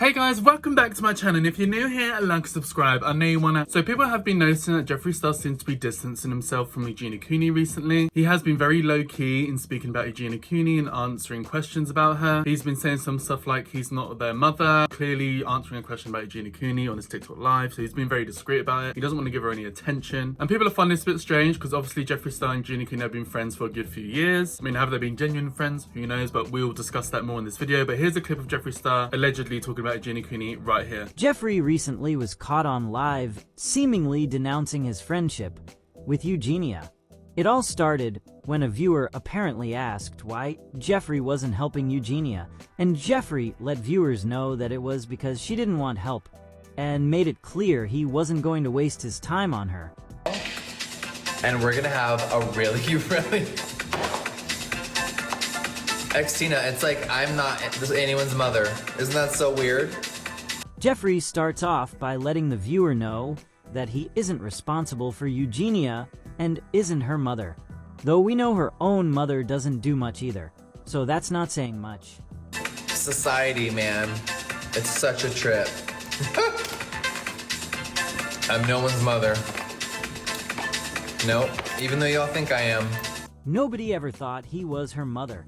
Hey guys, welcome back to my channel, and if you're new here, like and subscribe. I know you wanna. So people have been noticing that Jeffree Star seems to be distancing himself from Eugenia Cooney recently. He has been very low-key in speaking about Eugenia Cooney and answering questions about her. He's been saying some stuff like he's not their mother, clearly answering a question about Eugenia Cooney on his TikTok live, so he's been very discreet about it. He doesn't want to give her any attention. And people are finding this a bit strange because obviously Jeffree Star and Eugenia Cooney have been friends for a good few years. I mean, have they been genuine friends? Who knows, but we'll discuss that more in this video. But here's a clip of Jeffree Star allegedly talking about Eugenia Cooney right here. Jeffree recently was caught on live, seemingly denouncing his friendship with Eugenia. It all started when a viewer apparently asked why Jeffree wasn't helping Eugenia, and Jeffree let viewers know that it was because she didn't want help, and made it clear he wasn't going to waste his time on her. And we're gonna have a really Tina, it's like I'm not anyone's mother. Isn't that so weird? Jeffree starts off by letting the viewer know that he isn't responsible for Eugenia and isn't her mother. Though we know her own mother doesn't do much either, so that's not saying much. Society, man. It's such a trip. I'm no one's mother. Nope, even though y'all think I am. Nobody ever thought he was her mother,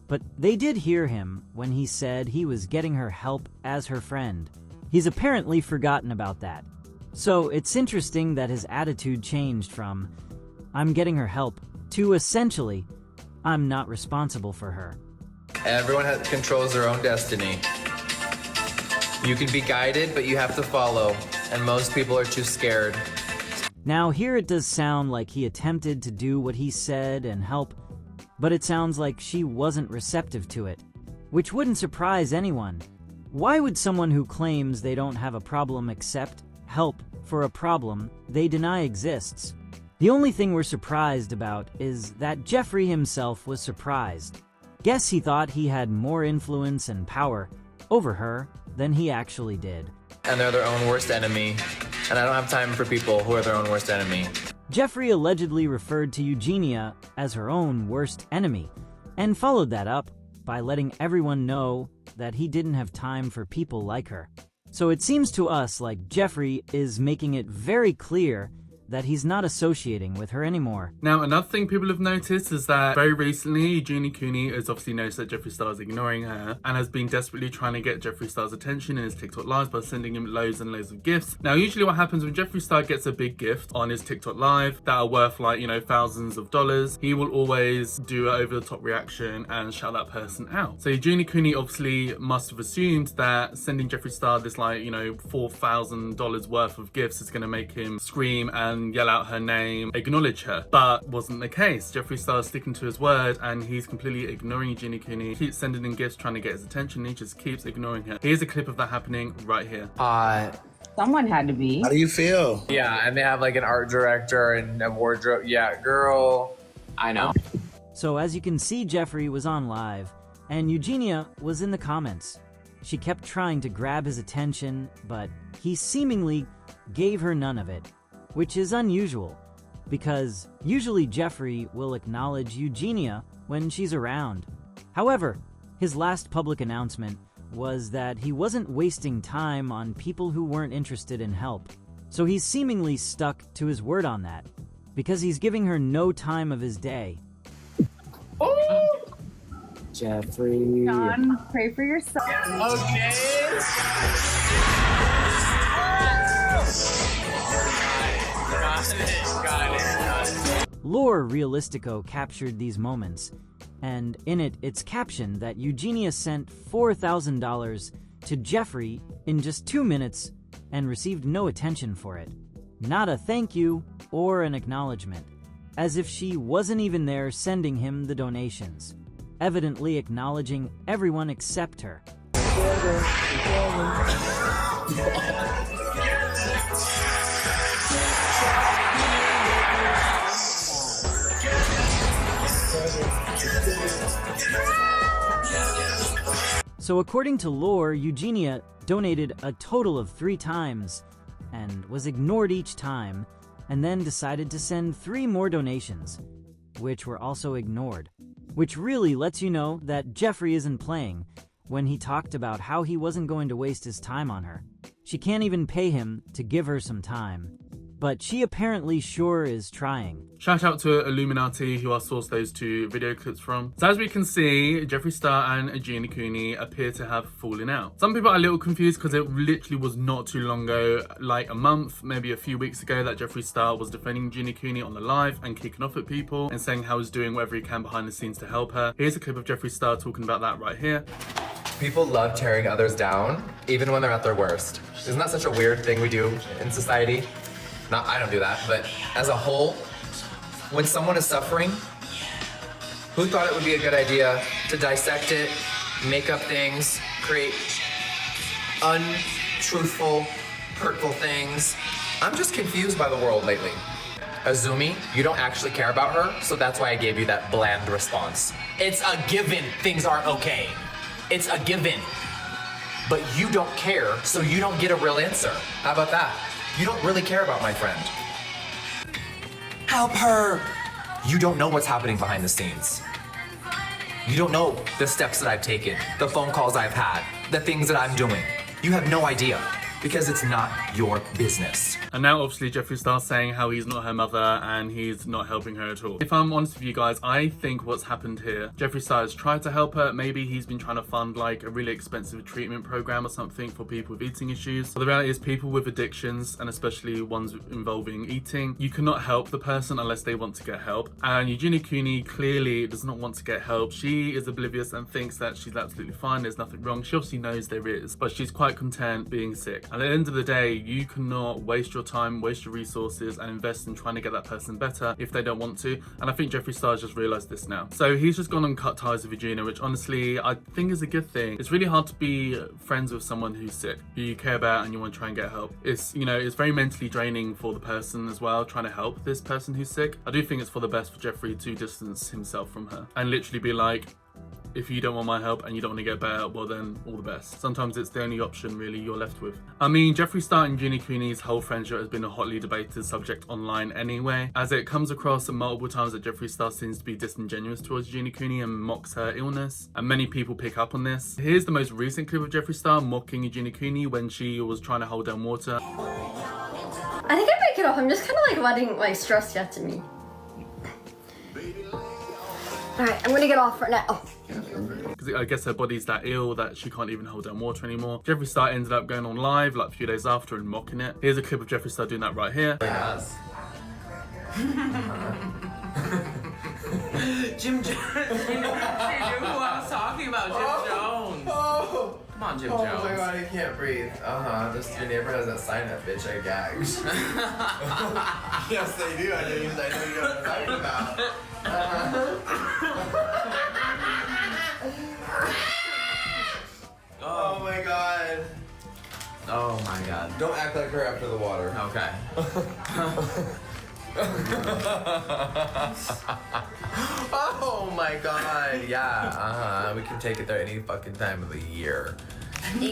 but they did hear him when he said he was getting her help as her friend. He's apparently forgotten about that. So it's interesting that his attitude changed from, "I'm getting her help," to essentially, "I'm not responsible for her." Everyone controls their own destiny. You can be guided, but you have to follow, and most people are too scared. Now here it does sound like he attempted to do what he said and help, but it sounds like she wasn't receptive to it, which wouldn't surprise anyone. Why would someone who claims they don't have a problem accept help for a problem they deny exists? The only thing we're surprised about is that Jeffree himself was surprised. Guess he thought he had more influence and power over her than he actually did. And they're their own worst enemy. And I don't have time for people who are their own worst enemy. Jeffree allegedly referred to Eugenia as her own worst enemy, and followed that up by letting everyone know that he didn't have time for people like her. So it seems to us like Jeffree is making it very clear that he's not associating with her anymore. Now, another thing people have noticed is that very recently, Eugenia Cooney has obviously noticed that Jeffree Star is ignoring her and has been desperately trying to get Jeffree Star's attention in his TikTok lives by sending him loads and loads of gifts. Now, usually what happens when Jeffree Star gets a big gift on his TikTok live that are worth like, thousands of dollars, he will always do an over-the-top reaction and shout that person out. So Eugenia Cooney obviously must have assumed that sending Jeffree Star this $4,000 worth of gifts is going to make him scream and yell out her name, acknowledge her, but wasn't the case. Jeffree Star is sticking to his word and he's completely ignoring Eugenia Cooney. He keeps sending in gifts trying to get his attention, and he just keeps ignoring her. Here's a clip of that happening right here. Someone had to be. How do you feel? Yeah, and they have like an art director and a wardrobe. Yeah, girl, I know. So as you can see, Jeffree was on live, and Eugenia was in the comments. She kept trying to grab his attention, but he seemingly gave her none of it, which is unusual, because usually Jeffree will acknowledge Eugenia when she's around. However, his last public announcement was that he wasn't wasting time on people who weren't interested in help, so he's seemingly stuck to his word on that, because he's giving her no time of his day. Oh! Jeffree. John, pray for your son. Okay. Got it. Lore Realistico captured these moments, and in it, it's captioned that Eugenia sent $4,000 to Jeffree in just 2 minutes and received no attention for it. Not a thank you or an acknowledgement, as if she wasn't even there sending him the donations, evidently acknowledging everyone except her. So according to Lore, Eugenia donated a total of 3 times and was ignored each time, and then decided to send 3 more donations, which were also ignored, which really lets you know that Jeffree isn't playing when he talked about how he wasn't going to waste his time on her. She can't even pay him to give her some time. But she apparently sure is trying. Shout out to Illuminati, who I sourced those two video clips from. So as we can see, Jeffree Star and Eugenia Cooney appear to have fallen out. Some people are a little confused because it literally was not too long ago, like a month, maybe a few weeks ago, that Jeffree Star was defending Eugenia Cooney on the live and kicking off at people and saying how he's doing whatever he can behind the scenes to help her. Here's a clip of Jeffree Star talking about that right here. People love tearing others down, even when they're at their worst. Isn't that such a weird thing we do in society? I don't do that, but as a whole, when someone is suffering, who thought it would be a good idea to dissect it, make up things, create untruthful, hurtful things? I'm just confused by the world lately. Azumi, you don't actually care about her, so that's why I gave you that bland response. It's a given things aren't okay. It's a given. But you don't care, so you don't get a real answer. How about that? You don't really care about my friend. Help her! You don't know what's happening behind the scenes. You don't know the steps that I've taken, the phone calls I've had, the things that I'm doing. You have no idea. Because it's not your business. And now obviously Jeffree Star's saying how he's not her mother and he's not helping her at all. If I'm honest with you guys, I think what's happened here, Jeffree Star has tried to help her. Maybe he's been trying to fund like a really expensive treatment program or something for people with eating issues. But the reality is people with addictions, and especially ones involving eating, you cannot help the person unless they want to get help. And Eugenia Cooney clearly does not want to get help. She is oblivious and thinks that she's absolutely fine, there's nothing wrong. She obviously knows there is, but she's quite content being sick. And at the end of the day, you cannot waste your time, waste your resources and invest in trying to get that person better if they don't want to. And I think Jeffree Star has just realised this now. So he's just gone and cut ties with Eugenia, which honestly I think is a good thing. It's really hard to be friends with someone who's sick, who you care about and you want to try and get help. It's, you know, it's very mentally draining for the person as well, trying to help this person who's sick. I do think it's for the best for Jeffree to distance himself from her and literally be like, if you don't want my help and you don't want to get better, well then, all the best. Sometimes it's the only option really you're left with. I mean, Jeffree Star and Eugenia Cooney's whole friendship has been a hotly debated subject online anyway, as it comes across multiple times that Jeffree Star seems to be disingenuous towards Eugenia Cooney and mocks her illness, and many people pick up on this. Here's the most recent clip of Jeffree Star mocking Eugenia Cooney when she was trying to hold down water. I think I break it off. I'm just kind of like letting my stress get to me. Alright, I'm gonna get off for now. Because I guess her body's that ill that she can't even hold down water anymore. Jeffree Star ended up going on live like a few days after and mocking it. Here's a clip of Jeffree Star doing that right here. Yes. Jim Jones. She knew who I was talking about, Jim Jones. Oh. Come on, Jim Oh Jones. my god, I can't breathe. Just your neighbor has that sign up, bitch, I gagged. Yes, they do. I know you know what I'm talking about. Oh my god. Oh my god. Don't act like her after the water. Okay. Oh my god. Yeah, we can take it there any fucking time of the year. Any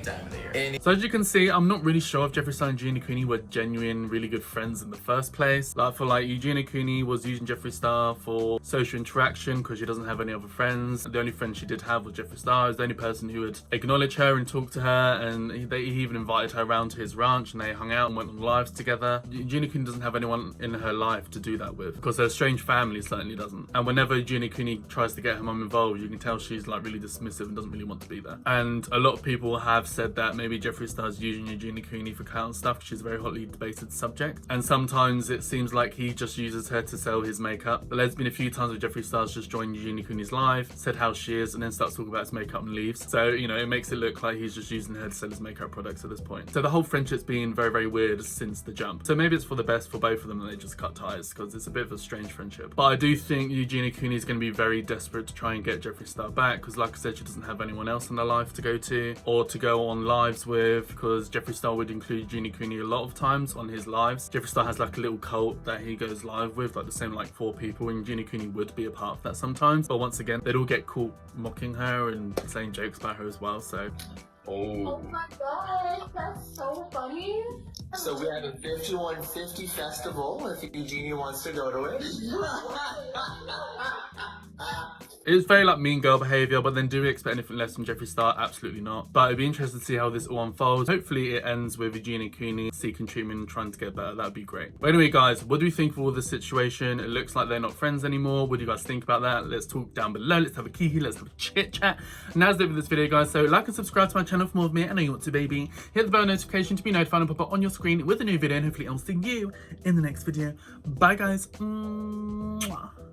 time of the year. So as you can see, I'm not really sure if Jeffree Star and Eugenia Cooney were genuine, really good friends in the first place. Like for like Eugenia Cooney was using Jeffree Star for social interaction because she doesn't have any other friends. The only friend she did have was Jeffree Star. He was the only person who would acknowledge her and talk to her, and he even invited her around to his ranch and they hung out and went on lives together. Eugenia Cooney doesn't have anyone in her life to do that with because her strange family certainly doesn't. And whenever Eugenia Cooney tries to get her mum involved, you can tell she's like really dismissive and doesn't really want to be there. And a lot of people have said that maybe Jeffree Star's using Eugenia Cooney for clout and stuff, which is a very hotly debated subject. And sometimes it seems like he just uses her to sell his makeup. But there's been a few times where Jeffree Star's just joined Eugenia Cooney's live, said how she is, and then starts talking about his makeup and leaves. So, you know, it makes it look like he's just using her to sell his makeup products at this point. So the whole friendship's been very, very weird since the jump. So maybe it's for the best for both of them that they just cut ties, because it's a bit of a strange friendship. But I do think Eugenia Cooney is going to be very desperate to try and get Jeffree Star back, because like I said, she doesn't have anyone else in her life to go to or to go on lives with, because Jeffree Star would include Eugenia Cooney a lot of times on his lives. Jeffree Star has like a little cult that he goes live with, like the same like 4 people, and Eugenia Cooney would be a part of that sometimes. But once again, they'd all get caught mocking her and saying jokes about her as well, so. Oh my gosh, that's so funny. So we have a 5150 festival if Eugenia wants to go to it. It's very like mean girl behaviour, but then do we expect anything less from Jeffree Star? Absolutely not. But it'd be interesting to see how this all unfolds. Hopefully it ends with Eugenia Cooney seeking treatment and trying to get better. That'd be great. But anyway, guys, what do you think of all this situation? It looks like they're not friends anymore. What do you guys think about that? Let's talk down below. Let's have a kiki. Let's have a chit chat. And that's it for this video, guys. So like and subscribe to my channel for more of me. I know you want to, baby. Hit the bell notification to be notified and pop up on your screen with a new video. And hopefully I'll see you in the next video. Bye, guys. Mwah.